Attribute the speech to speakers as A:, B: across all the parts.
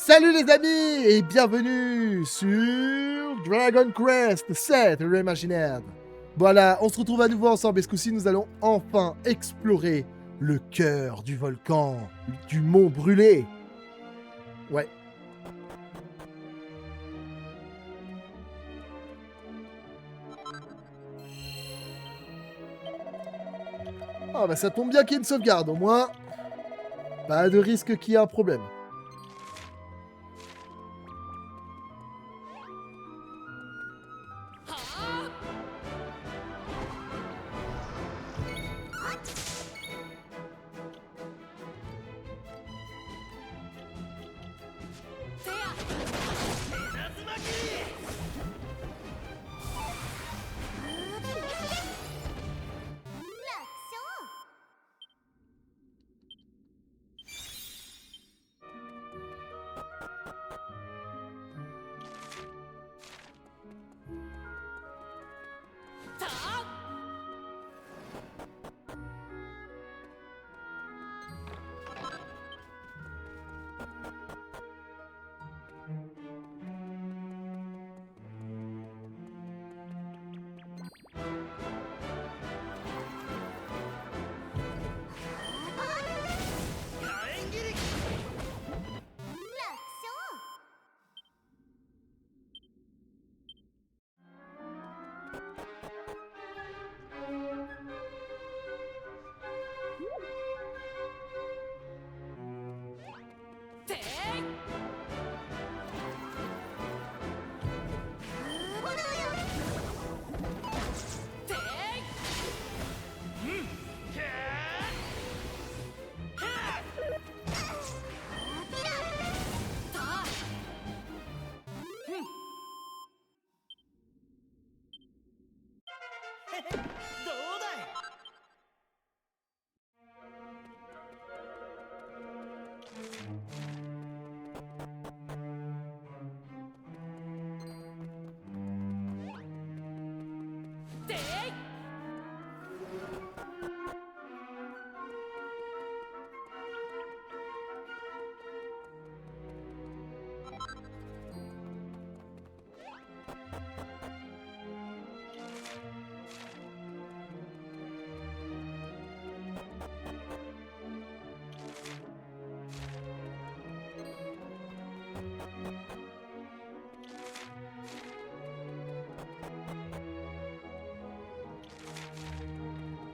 A: Salut les amis et bienvenue sur Dragon Quest 7 Reimagined. Voilà, on se retrouve à nouveau ensemble et ce coup-ci nous allons enfin explorer le cœur du volcan, du mont brûlé. Ouais. Ah bah ça tombe bien qu'il y ait une sauvegarde, au moins pas de risque qu'il y ait un problème.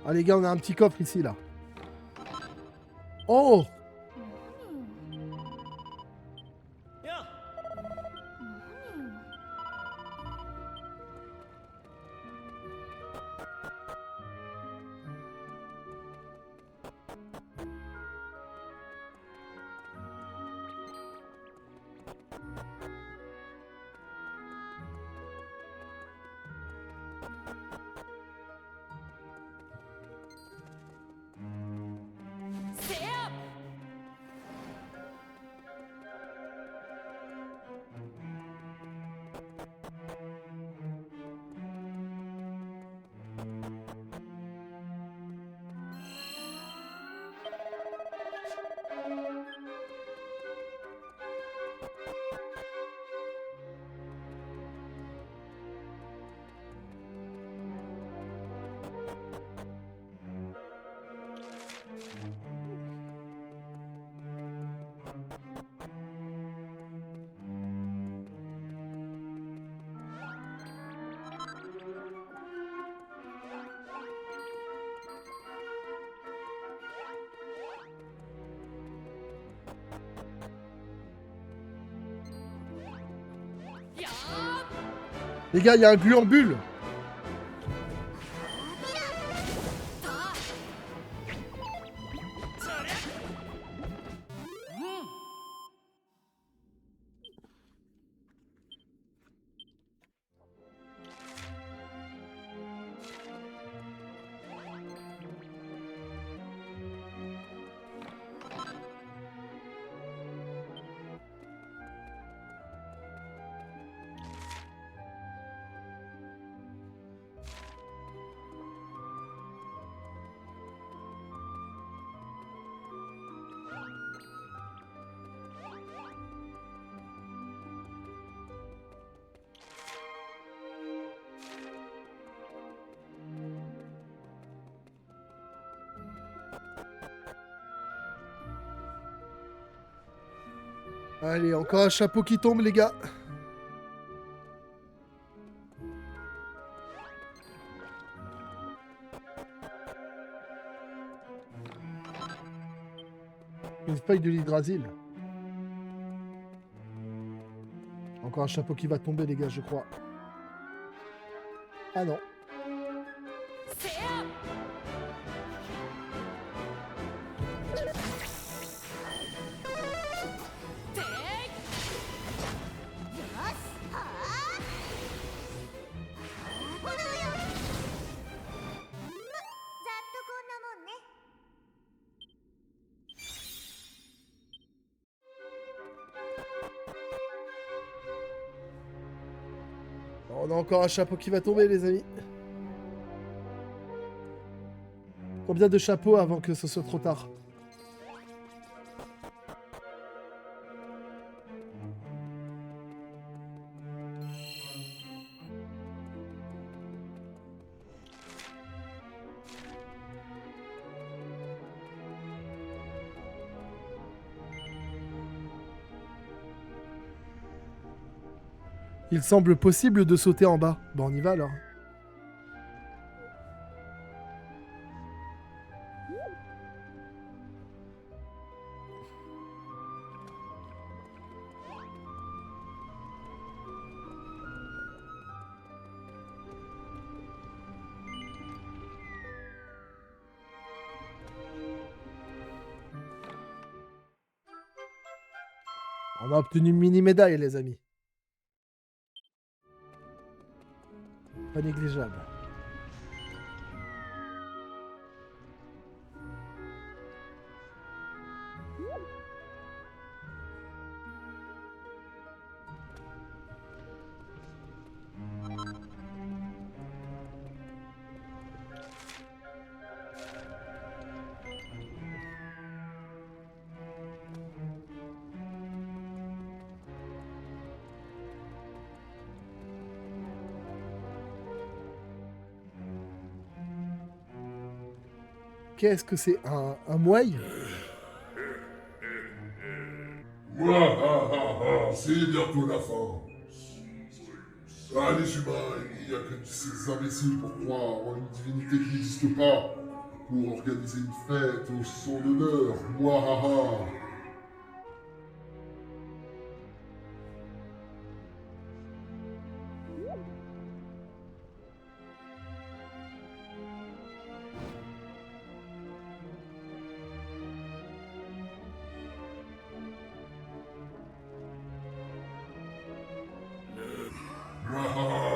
A: Ah les gars, on a un petit coffre ici là. Oh! Les gars, il y a un gluambule. Allez, encore un chapeau qui tombe, les gars. Une feuille de l'hydrasil. Encore un chapeau qui va tomber, les gars, je crois. Ah non. On a encore un chapeau qui va tomber, les amis. Combien de chapeaux avant que ce soit trop tard? Il semble possible de sauter en bas. Bon, on y va alors. On a obtenu une mini-médaille, les amis. Pas négligeable. Qu'est-ce que c'est? Un moaï?
B: C'est bientôt la fin. Ah, les humains, il n'y a que ces imbéciles pour croire en une divinité qui n'existe pas, pour organiser une fête au son honneur. Mouahaha.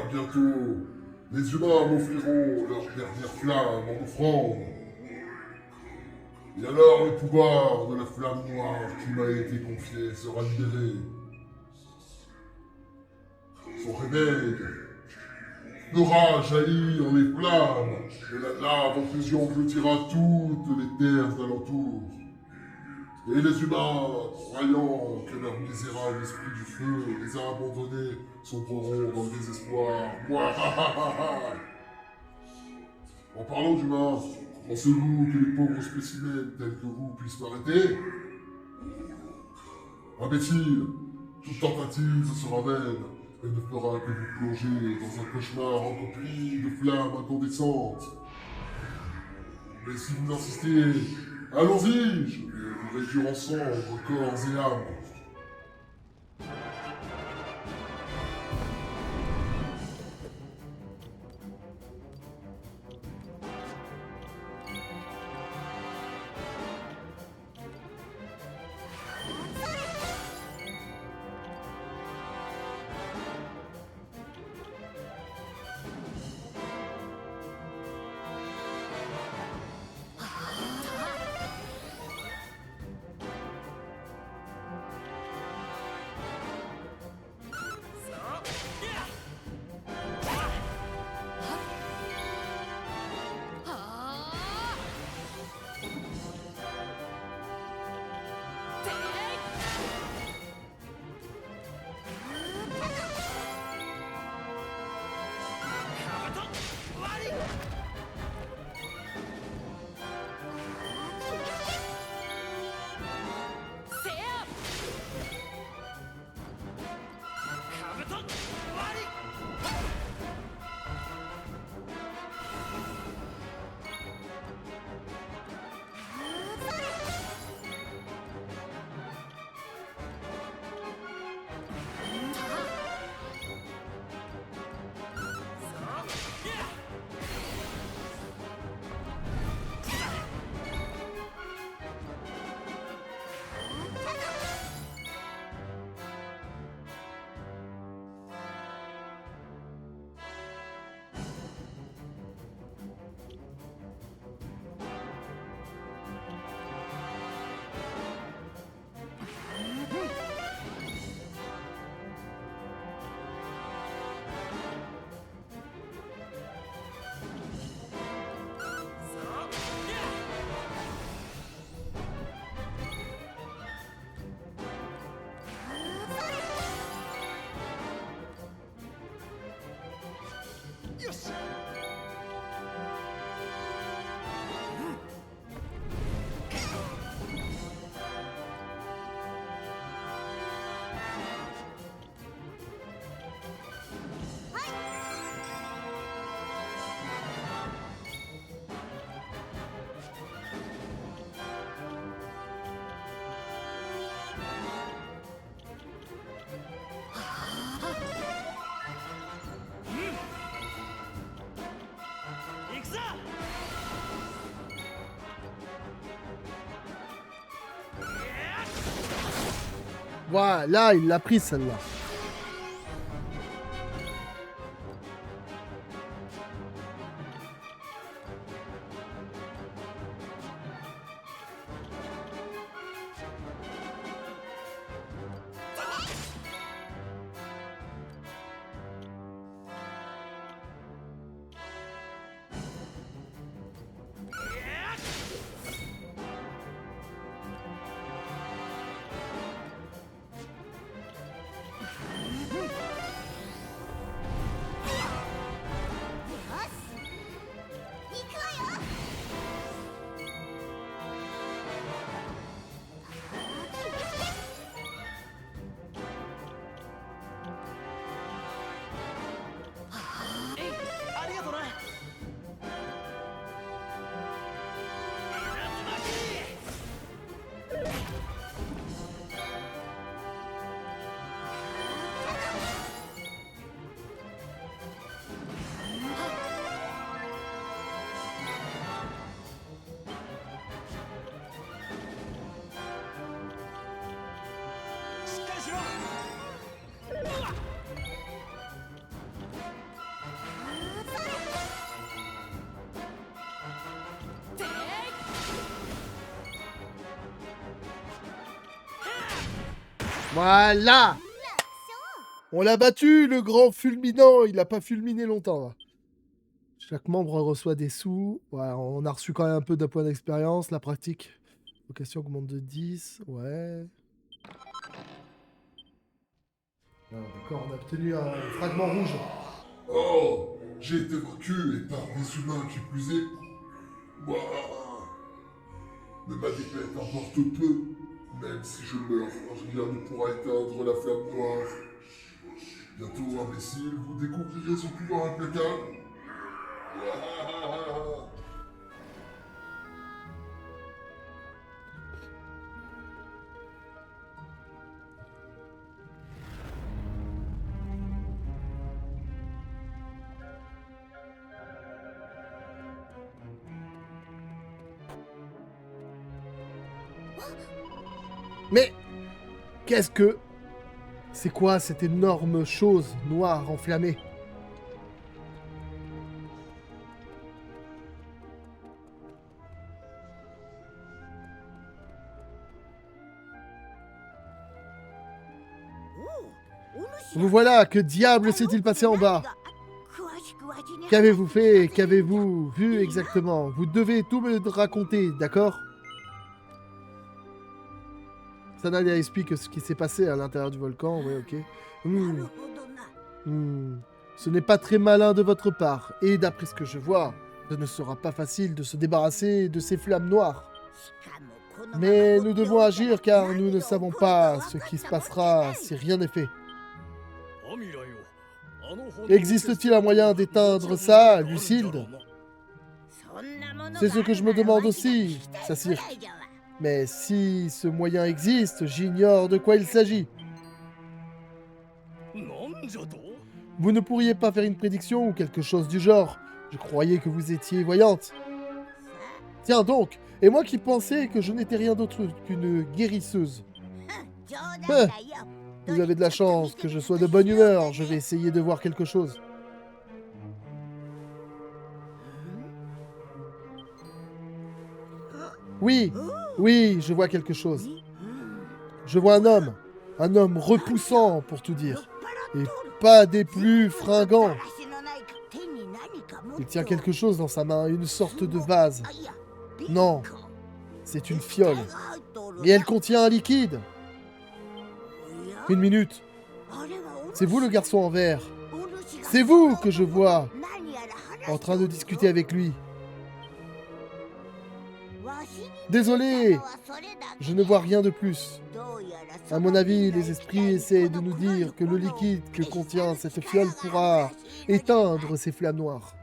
B: Bientôt, les humains m'offriront leur dernière flamme en offrande. Et alors le pouvoir de la flamme noire qui m'a été confié sera libéré. Son réveil fera jaillir les flammes, et la lave en fusion engloutira toutes les terres alentours. Et les humains, croyant que leur misérable esprit du feu les a abandonnés, sombreront dans le désespoir. Mouahaha. En parlant d'humains, pensez-vous que les pauvres spécimens tels que vous puissent m'arrêter? Imbécile, toute tentative sera vaine et ne fera que vous plonger dans un cauchemar rempli de flammes incandescentes. Mais si vous insistez, allons-y, je vais vous réduire en cendres, corps et âme.
A: Voilà, il l'a pris celle-là. Voilà! On l'a battu, le grand fulminant. Il a pas fulminé longtemps, là. Chaque membre reçoit des sous. Ouais, on a reçu quand même un peu de points d'expérience. La pratique. Vocation augmente de 10. Ouais. Ah, d'accord, on a obtenu un fragment rouge.
B: Oh, j'ai été vaincu et par des humains qui plus est. Moi. Mais ma défaite importe peu. Même si je meurs, rien ne pourra éteindre la flamme noire. Bientôt, imbécile, vous découvrirez son pouvoir implacable.
A: Mais qu'est-ce que... C'est quoi cette énorme chose noire enflammée? Vous voilà, que diable s'est-il passé en bas? Qu'avez-vous fait? Qu'avez-vous vu exactement? Vous devez tout me raconter, d'accord? Sanalia explique ce qui s'est passé à l'intérieur du volcan, ouais, ok. Ce n'est pas très malin de votre part, et d'après ce que je vois, ce ne sera pas facile de se débarrasser de ces flammes noires. Mais nous devons agir car nous ne savons pas ce qui se passera si rien n'est fait. Existe-t-il un moyen d'éteindre ça, Lucilde? C'est ce que je me demande aussi, Sacyr. Mais si ce moyen existe, j'ignore de quoi il s'agit. Vous ne pourriez pas faire une prédiction ou quelque chose du genre. Je croyais que vous étiez voyante. Tiens donc, et moi qui pensais que je n'étais rien d'autre qu'une guérisseuse. Vous avez de la chance que je sois de bonne humeur, je vais essayer de voir quelque chose. Oui, oui, je vois quelque chose. Je vois un homme repoussant pour tout dire, et pas des plus fringants. Il tient quelque chose dans sa main, une sorte de vase. Non, c'est une fiole, et elle contient un liquide. Une minute. C'est vous le garçon en vert. C'est vous que je vois en train de discuter avec lui. Désolé, je ne vois rien de plus. À mon avis, les esprits essaient de nous dire que le liquide que contient cette fiole pourra éteindre ces flammes noires.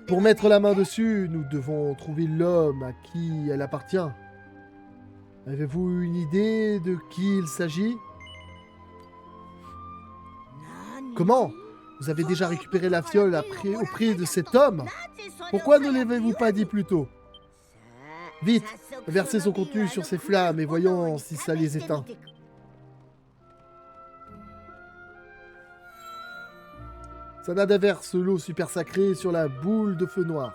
A: Pour mettre la main dessus, nous devons trouver l'homme à qui elle appartient. Avez-vous une idée de qui il s'agit? Comment? Vous avez déjà récupéré la fiole auprès de cet homme? Pourquoi ne l'avez-vous pas dit plus tôt? Vite, versez son contenu sur ces flammes et voyons si ça les éteint. Sanada verse l'eau super sacrée sur la boule de feu noir.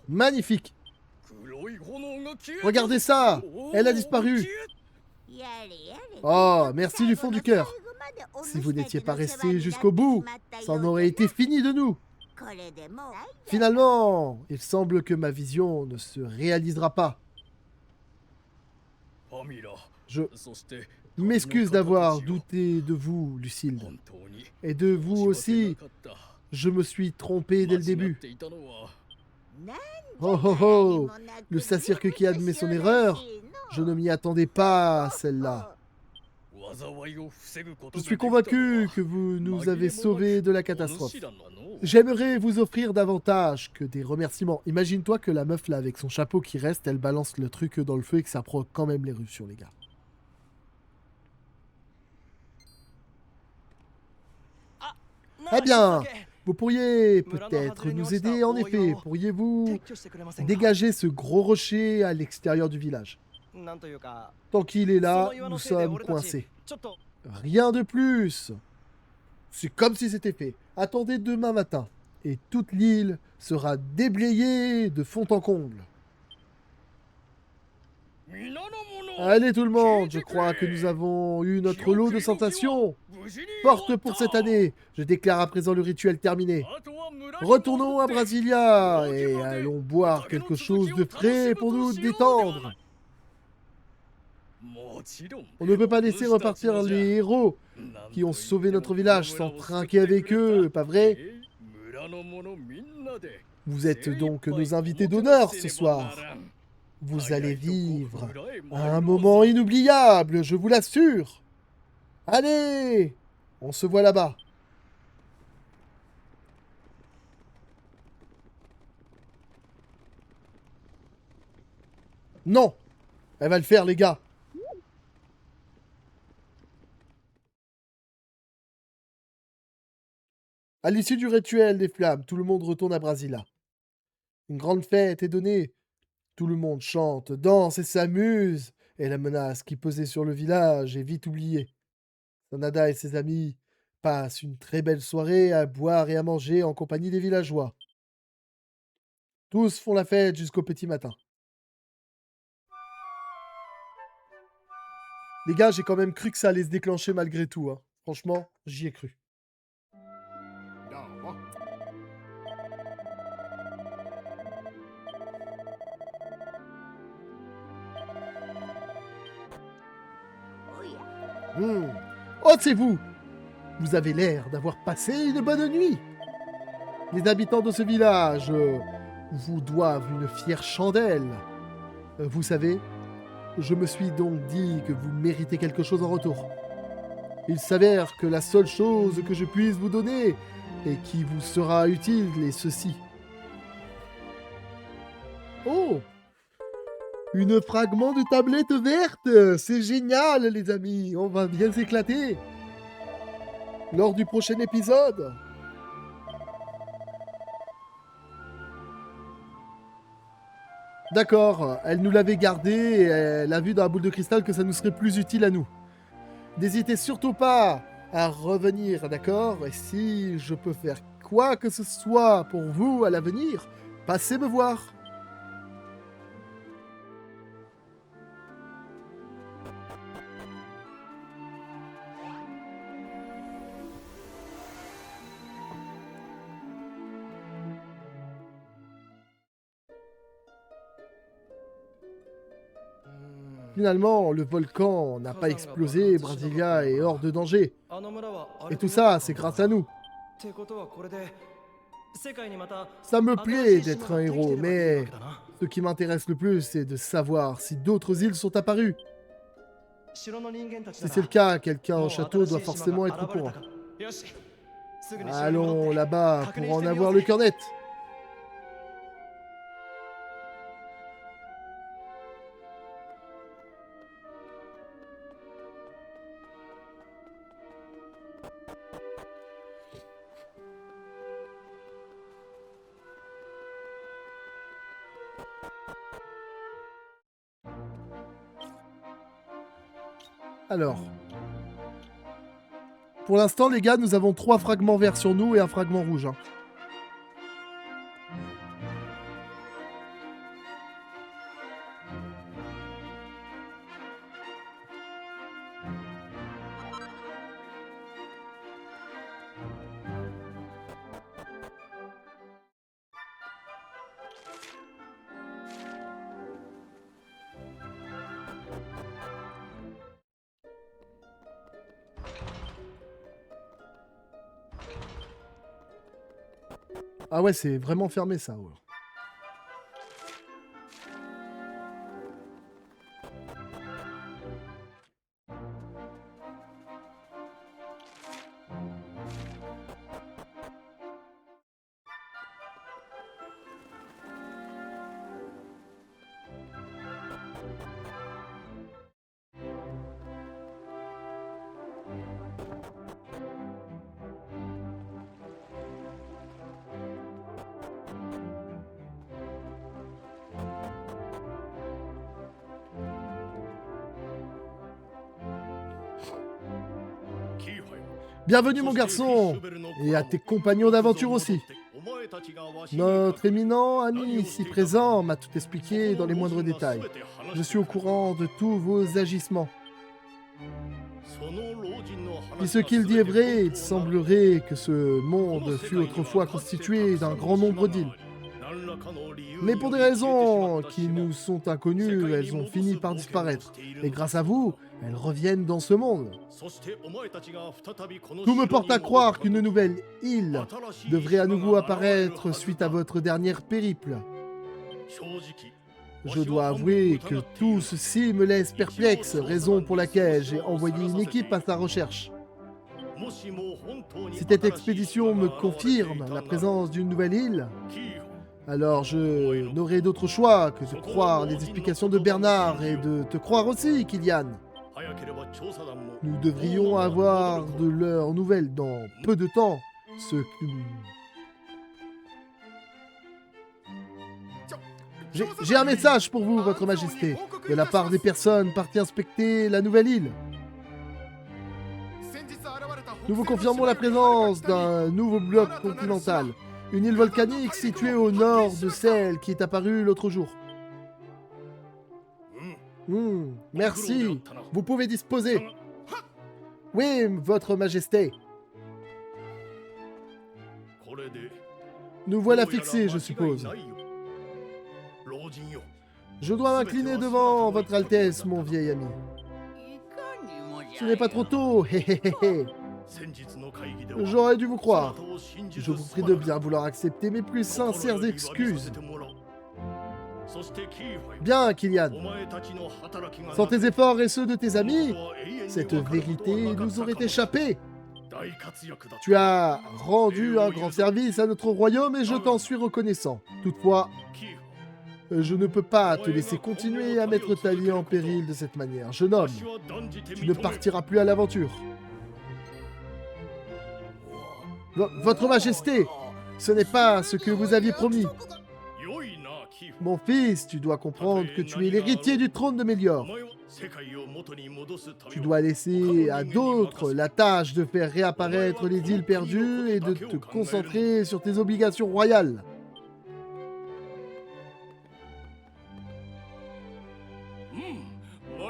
A: Magnifique! Regardez ça! Elle a disparu! Oh, merci du fond du cœur! Si vous n'étiez pas resté jusqu'au bout, ça en aurait été fini de nous! Finalement, il semble que ma vision ne se réalisera pas. Je m'excuse d'avoir douté de vous, Lucille. Et de vous aussi, je me suis trompé dès le début. Oh oh oh! Le sacyr qui admet son erreur, je ne m'y attendais pas à celle-là. Je suis convaincu que vous nous avez sauvés de la catastrophe. J'aimerais vous offrir davantage que des remerciements. Imagine-toi que la meuf là avec son chapeau qui reste, elle balance le truc dans le feu et que ça provoque quand même l'éruption, les gars. Eh bien, vous pourriez peut-être nous aider, en effet. Pourriez-vous dégager ce gros rocher à l'extérieur du village? Tant qu'il est là, nous sommes coincés. Rien de plus. C'est comme si c'était fait. Attendez demain matin, et toute l'île sera déblayée de fond en comble. Allez tout le monde, je crois que nous avons eu notre lot de sensations. Forte pour cette année, je déclare à présent le rituel terminé. Retournons à Brasilia et allons boire quelque chose de frais pour nous détendre. On ne peut pas laisser repartir les héros qui ont sauvé notre village sans trinquer avec eux, pas vrai? Vous êtes donc nos invités d'honneur ce soir. Vous allez vivre un moment inoubliable, je vous l'assure. Allez, on se voit là-bas. Non, elle va le faire, les gars. À l'issue du rituel des flammes, tout le monde retourne à Brasilia. Une grande fête est donnée. Tout le monde chante, danse et s'amuse, et la menace qui pesait sur le village est vite oubliée. Sanada et ses amis passent une très belle soirée à boire et à manger en compagnie des villageois. Tous font la fête jusqu'au petit matin. Les gars, j'ai quand même cru que ça allait se déclencher malgré tout. Hein. Franchement, j'y ai cru. Oh, c'est vous! Vous avez l'air d'avoir passé une bonne nuit. Les habitants de ce village vous doivent une fière chandelle. Vous savez, je me suis donc dit que vous méritez quelque chose en retour. Il s'avère que la seule chose que je puisse vous donner et qui vous sera utile est ceci. Oh! Une fragment de tablette verte! C'est génial, les amis! On va bien s'éclater! Lors du prochain épisode. D'accord, elle nous l'avait gardé et elle a vu dans la boule de cristal que ça nous serait plus utile à nous. N'hésitez surtout pas à revenir, d'accord? Et si je peux faire quoi que ce soit pour vous à l'avenir, passez me voir. Finalement, le volcan n'a pas explosé, Brasilia est hors de danger. Et tout ça, c'est grâce à nous. Ça me plaît d'être un héros, mais ce qui m'intéresse le plus, c'est de savoir si d'autres îles sont apparues. Si c'est le cas, quelqu'un au château doit forcément être au courant. Allons là-bas pour en avoir le cœur net. Alors. Pour l'instant, les gars, nous avons 3 fragments verts sur nous et un fragment rouge. Hein. Ah ouais, c'est vraiment fermé ça. Ouais. Bienvenue mon garçon, et à tes compagnons d'aventure aussi. Notre éminent ami ici présent m'a tout expliqué dans les moindres détails. Je suis au courant de tous vos agissements. Si ce qu'il dit est vrai, il semblerait que ce monde fut autrefois constitué d'un grand nombre d'îles. Mais pour des raisons qui nous sont inconnues, elles ont fini par disparaître. Et grâce à vous, elles reviennent dans ce monde. Tout me porte à croire qu'une nouvelle île devrait à nouveau apparaître suite à votre dernière périple. Je dois avouer que tout ceci me laisse perplexe, raison pour laquelle j'ai envoyé une équipe à sa recherche. Si cette expédition me confirme la présence d'une nouvelle île, alors je n'aurai d'autre choix que de croire les explications de Bernard et de te croire aussi, Kylian. Nous devrions avoir de leurs nouvelles dans peu de temps, ce qui... J'ai un message pour vous, votre majesté, de la part des personnes parties inspecter la nouvelle île. Nous vous confirmons la présence d'un nouveau bloc continental, une île volcanique située au nord de celle qui est apparue l'autre jour. Merci, vous pouvez disposer. Oui, votre majesté. Nous voilà fixés, je suppose. Je dois m'incliner devant votre Altesse, mon vieil ami. Ce n'est pas trop tôt, hé hé hé hé. J'aurais dû vous croire. Je vous prie de bien vouloir accepter mes plus sincères excuses. Bien, Kylian. Sans tes efforts et ceux de tes amis, cette vérité nous aurait échappé. Tu as rendu un grand service à notre royaume et je t'en suis reconnaissant. Toutefois, je ne peux pas te laisser continuer à mettre ta vie en péril de cette manière. Jeune homme, tu ne partiras plus à l'aventure. Votre Majesté, ce n'est pas ce que vous aviez promis. Mon fils, tu dois comprendre que tu es l'héritier du trône de Mélior. Tu dois laisser à d'autres la tâche de faire réapparaître les îles perdues et de te concentrer sur tes obligations royales.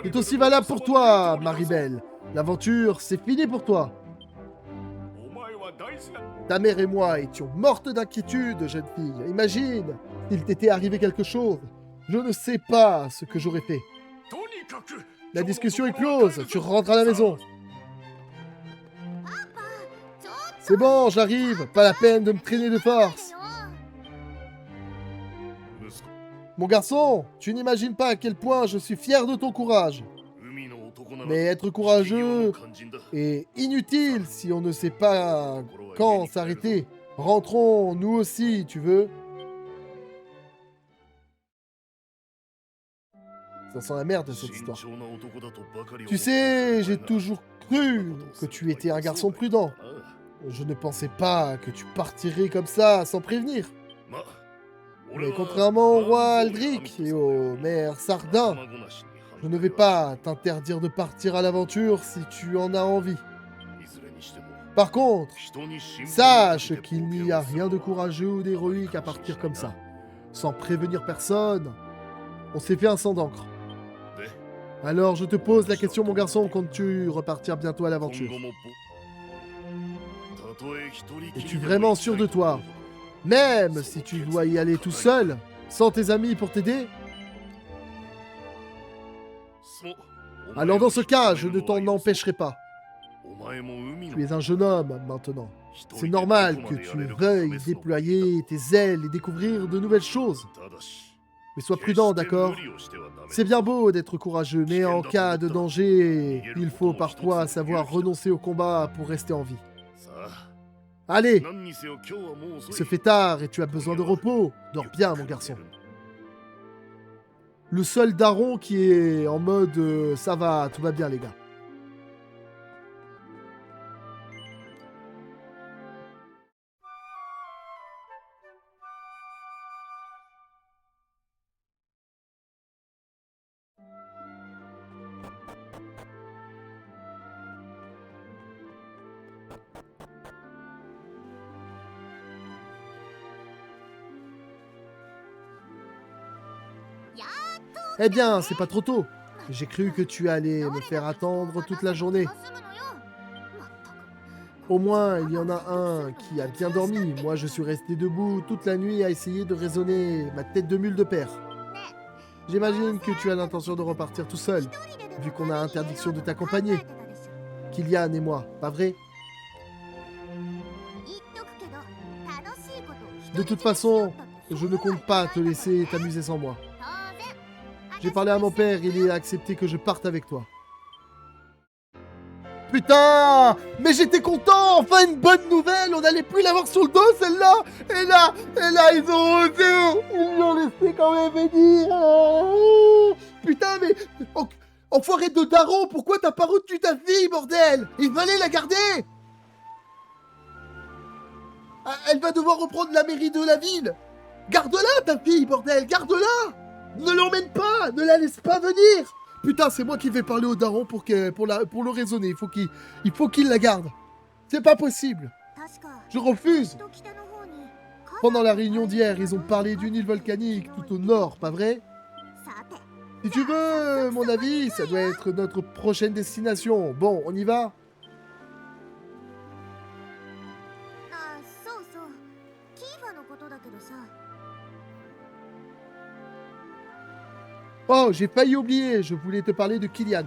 A: C'est aussi valable pour toi, Maribel. L'aventure, c'est fini pour toi. Ta mère et moi étions mortes d'inquiétude, jeune fille. Imagine, s'il t'était arrivé quelque chose. Je ne sais pas ce que j'aurais fait. La discussion est close, tu rentres à la maison. C'est bon, j'arrive, pas la peine de me traîner de force. Mon garçon, tu n'imagines pas à quel point je suis fier de ton courage. Mais être courageux est inutile si on ne sait pas quand s'arrêter. Rentrons, nous aussi, tu veux? Ça sent la merde, cette histoire. Tu sais, j'ai toujours cru que tu étais un garçon prudent. Je ne pensais pas que tu partirais comme ça, sans prévenir. Mais contrairement au roi Aldric et au maire Sardin, Je ne vais pas t'interdire de partir à l'aventure si tu en as envie. Par contre, sache qu'il n'y a rien de courageux ou d'héroïque à partir comme ça. Sans prévenir personne, on s'est fait un sang d'encre. Alors je te pose la question, mon garçon, comptes-tu repartir bientôt à l'aventure? Es-tu vraiment sûr de toi? Même si tu dois y aller tout seul, sans tes amis pour t'aider? Alors dans ce cas, je ne t'en empêcherai pas. Tu es un jeune homme maintenant. C'est normal que tu veuilles déployer tes ailes et découvrir de nouvelles choses. Mais sois prudent, d'accord? C'est bien beau d'être courageux, mais en cas de danger, il faut parfois savoir renoncer au combat pour rester en vie. Allez, il se fait tard et tu as besoin de repos. Dors bien, mon garçon. Le seul daron qui est en mode ça va, tout va bien, les gars. Eh bien, c'est pas trop tôt. J'ai cru que tu allais me faire attendre toute la journée. Au moins, il y en a un qui a bien dormi. Moi, je suis resté debout toute la nuit à essayer de raisonner ma tête de mule de père. J'imagine que tu as l'intention de repartir tout seul, vu qu'on a interdiction de t'accompagner. Kylian et moi, pas vrai? De toute façon, je ne compte pas te laisser t'amuser sans moi. J'ai parlé à mon père, il a accepté que je parte avec toi. Putain! Mais j'étais content! Enfin une bonne nouvelle! On n'allait plus l'avoir sur le dos, celle-là! Et là, ils ont osé! Ils lui ont laissé quand même venir! Putain, mais... Enfoiré de daron, pourquoi t'as pas retenu ta fille, bordel? Il fallait la garder! Elle va devoir reprendre la mairie de la ville! Garde-la, ta fille, bordel! Garde-la! Ne l'emmène pas! Ne la laisse pas venir! Putain, c'est moi qui vais parler au daron pour le raisonner. Il faut qu'il la garde. C'est pas possible. Je refuse. Pendant la réunion d'hier, ils ont parlé d'une île volcanique tout au nord, pas vrai? Si tu veux, mon avis, ça doit être notre prochaine destination. Bon, on y va? Oh, j'ai failli oublier, je voulais te parler de Kylian.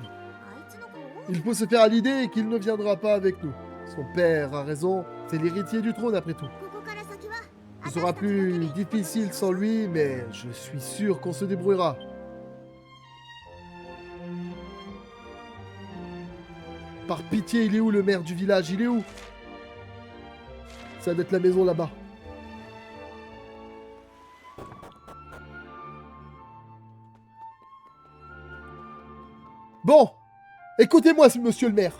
A: Il faut se faire à l'idée qu'il ne viendra pas avec nous. Son père a raison, c'est l'héritier du trône après tout. Ce sera plus difficile sans lui, mais je suis sûr qu'on se débrouillera. Par pitié, il est où le maire du village? Il est où? Ça doit être la maison là-bas. Bon, écoutez-moi, monsieur le maire.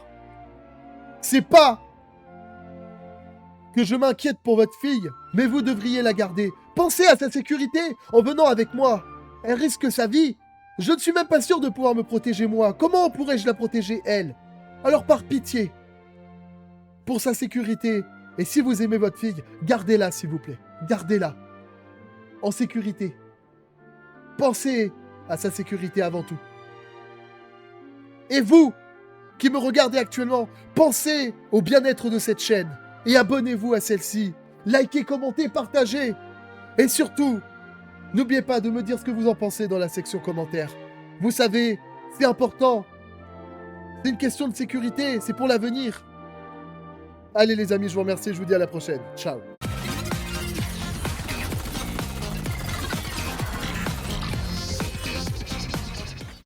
A: C'est pas que je m'inquiète pour votre fille, mais vous devriez la garder. Pensez à sa sécurité en venant avec moi. Elle risque sa vie. Je ne suis même pas sûr de pouvoir me protéger moi. Comment pourrais-je la protéger, elle? Alors par pitié, pour sa sécurité, et si vous aimez votre fille, gardez-la s'il vous plaît. Gardez-la. En sécurité. Pensez à sa sécurité avant tout. Et vous, qui me regardez actuellement, pensez au bien-être de cette chaîne et abonnez-vous à celle-ci. Likez, commentez, partagez. Et surtout, n'oubliez pas de me dire ce que vous en pensez dans la section commentaires. Vous savez, c'est important. C'est une question de sécurité, c'est pour l'avenir. Allez les amis, je vous remercie, je vous dis à la prochaine. Ciao.